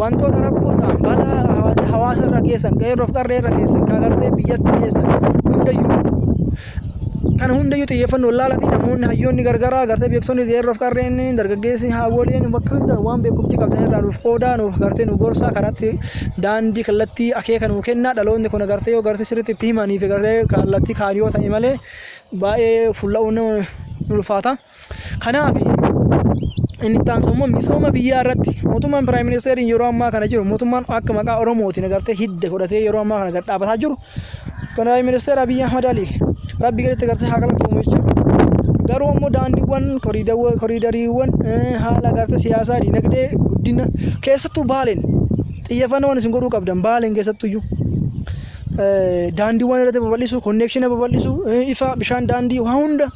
wantoota rakkoo ta'an balaa hawaasa irra geessan qeerroof qarree irra geessan kan gartee biyyatti geessan hundayyuu xiyyeeffannoo laalatiin namoonni hayyoonni gargaraa gartee beeksonni qeerroof qarreen dargaggeessi haawoliin bakka hunda waan beekumtii qabdan irraa nuuf qoodaa nuuf gartee nu gorsaa karaatti daandii kallattii akeeka nuu kennaa dhaloonni kun gartee yoo gartee sirriitti itti himanii fi gartee kallattii kaaniyoo ta'e malee baay'ee fulla'uun ulfaata. Kanaaf inni taansammoo misooma biyyaa irratti mootummaan Prime Ministeriin yeroo ammaa kana jiru mootummaan akka maqaa Oromootiin gartee hidda godhatee yeroo ammaa kana gad dhaabataa jiru Prime Minister Abiy Ahmed Ali rabbi gaditti gartee haa galatamu jecha. Garuu ammoo daandiiwwan koriidariiwwan haala gartee siyaasaa dinagdee guddina keessattuu Baaleen xiyyeeffannoon isin godhuu qabdan Baaleen keessattuyyuu daandiiwwan irratti babal'isu konnekshinii babal'isu ifa bishaan daandii waa hunda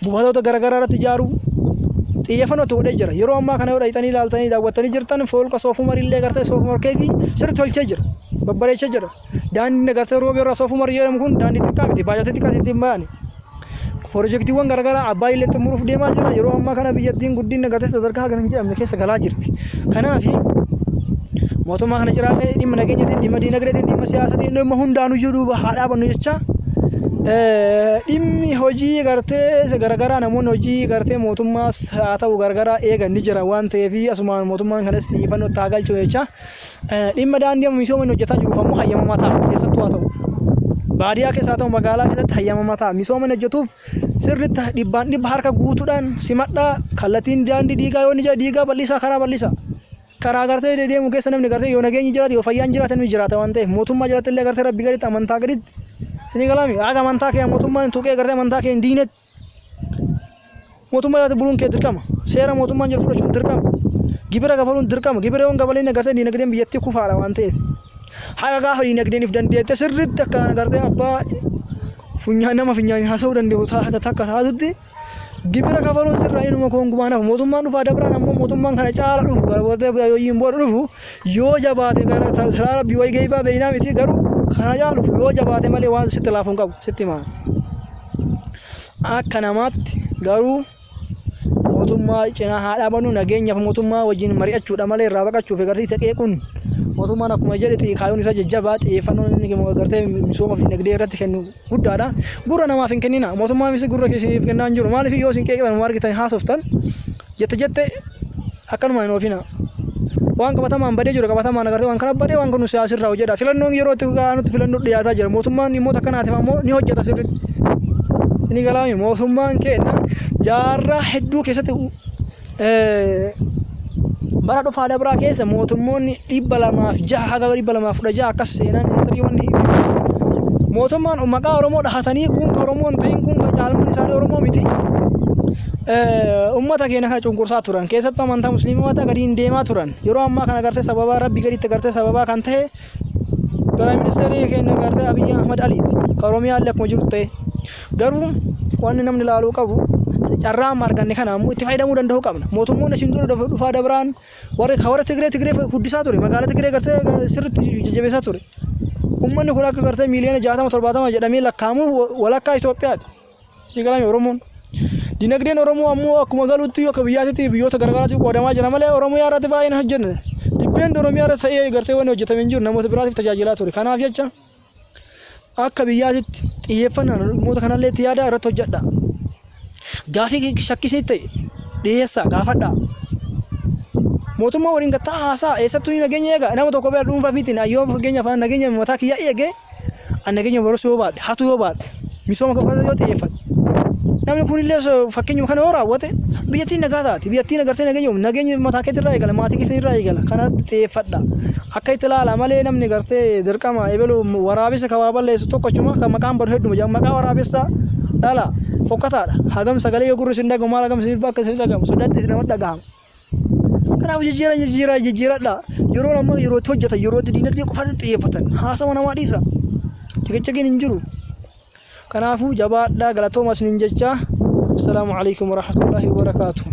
buufattoota garaagaraa irratti ijaaruu xiyyeeffannoo itti godhee jira. Yeroo ammaa kana yoo dhaqxanii ilaaltanii daawwattanii jirtan foolqa Soofumar illee gartee Soofumar keefi sirriitti tolchee jira babbareechee jira. Daandiin gartee roobii irraa Soofumar jedhamu kun daandii xiqqaa miti baajatee xiqqaa ittiin ba'ani. Piroojeektiiwwan garaagaraa Abbaay illee xumuruuf deemaa jira. Yeroo ammaa kana biyyattiin guddina gartee sadarkaa kana hin jedhamne keessa galaa jirti. Kanaaf mootummaa kana jiraallee dhimma nageenyatiin dhimma diinagdeetiin dhimma siyaasatiin dhimma hundaanuu jedhu haa dhaabannu jecha. Dhimmi hojii gartee garaagaraa namoonni hojii gartee mootummaas haa ta'u garaagaraa eegan ni jira waan ta'eef asumaan mootummaan kanas xiyyeeffannoo itti haa galchu jecha. Dhimma daandii misooma inni hojjetaa jiruuf ammoo hayyamamaa ta'a keessattuu haa ta'u. Baadiyyaa keessa haa ta'u magaalaa keessatti hayyamamaa ta'a. Misooma inni hojjetuuf sirriitti dhibbaan dhibba harka guutuudhaan simadhaa kallattiin daandii diigaa yoo ni jira diigaa bal'isaa karaa bal'isaa. Karaa gartee deemu keessa namni gartee yoo nageenyi jiraate yoo fayyaan jiraate ni jiraata waan ta'eef mootummaa jalatti illee gartee rabbi gaditti amantaa gaditti sini galami aga amantaa kee mootummaan tuqee gartee amantaa kee hin diinet mootummaa jalatti buluun kee dirqama seera mootummaan jiru fudhachuun dirqama gibira kafaluun dirqama gibira yoon gabaleen gartee diinagdeen biyyattii kufaadha waan ta'eef haga gaafa diinagdeen if dandeette sirriitti akka gartee abbaa funyaan nama funyaan haasa'uu danda'u takka taatutti gibira kafaluun sirraa inuma koongumaanaaf mootummaan dhufaa dabraan ammoo mootummaan kana caala dhufu garbootee yooyiin booda dhufu yoo jabaate gara salaara biyyoo geeffaa beeynaa miti garuu kana caala dhufu yoo jabaate malee waan sitti laafuun qabu sitti maan akka namaatti garuu mootummaa cinaa haa dhaabannu nageenyaaf mootummaa wajjin mari'achuudha malee irraa baqachuuf gartee ta'ee kun mootummaan akkuma jedhe kaayyoon isaa jajjabaa xiyyeeffannoon inni gartee misooma fi dinagdee irratti kennu guddaadha. Gurra namaaf hin kennina mootummaanis gurra keessaniif kennaa hin jiru maaliif yoo isin qeeqxan waan argitan haasoftan jette akkanuma hin oofina. Waan qabatamaan badee jiru qabatamaan agartee waan kana badee waan kun siyaasirraa hojjedha. Filannoon yeroo itti ka'anutti filannoo dhiyaataa jira mootummaan dhimmoota akkanaatiif ammoo ni hojjeta sirriitti. Inni galaami mootummaan kenna jaarraa hedduu keessatti bara dhufaa dabraa keessa mootummoonni 206 haga 216 akkas seenaan ministeeriiwwan mootummaan maqaa Oromoo dhahatanii kun Oromoon ta'in kun caalmaan isaanii Oromoo miti. Ummata keenya kana cunqursaa turan keessattuu amantaa musliimotaa gadiin deemaa turan yeroo ammaa kana gartee sababa rabbi gaditti gartee sababa kan ta'e Prime Ministeerii keenya gartee Abiy Ahmed Aliiti ka Oromiyaa illee akkuma jiru ta'e garuu waan namni ilaaluu qabu carraa marganne kana ammoo itti fayyadamuu danda'uu qabna. Mootummoonni isin dura dhufaa dabraan warra Tigree guddisaa ture magaalaa Tigree gartee sirriitti jajjabeessaa ture. Uummanni kun akka gartee miiliyoona 60-70 jedhamee lakkaamu walakkaa Itoophiyaati. Shigalame Oromoon. Dinagdeen Oromoo ammoo akkuma galuutti akka biyyaatti biyyoota garaagaraatti qoodamaa jira malee Oromiyaa irratti baay'ee hin hojjenne. Dibbeen Oromiyaa irratti ta'ee gartee waan hojjetamee jiru namoota biraatiif tajaajilaa ture. Kanaaf jecha akka biyyaatti xiyyeeffannaan dhimmoota kanallee itti yaada irratti hojjedha. Gaafii shakkisii ta'e dhiyeessaa gaafadhaa. Mootummaa waliin gattaa haasaa eessattuu nageenya eega nama tokko bira dhuunfaa fiitiin ayyoo fageenya afaan nageenya mataa kiyyaa eege an nageenya boros yoo baadhe hatu yoo baadhe misooma kafata yoo xiyyeeffate. Namni kun illee fakkeenya kana yoo raawwate biyyattiin nagaa taati biyyattiin agartee nageenya mataa keetti irraa eegala maatii keessan irraa eegala kana xiyyeeffadha. Akka itti ilaala malee namni gartee dirqama eebelu waraabessa kawaa balleessu tokkochuma kan maqaan badu hedduma jedhama maqaa waraabessaa dhala fokkataadha hagam sagalee yoo gurri sin dhagahu maal hagam sin bakka sin dhagahu sodaatti sin nama dhagahama. Kanaaf jijjiiradha yeroo ammoo yeroo itti hojjetan yeroo itti diinagdee qofaatti xiyyeeffatan haasawaa namaa dhiisa cikichikiin hin jiru. Kanaafuu jabaadhaa galatoomaa isiniin jecha. Assalaamu alaykum wa rahmatullahi wa barakaatuh.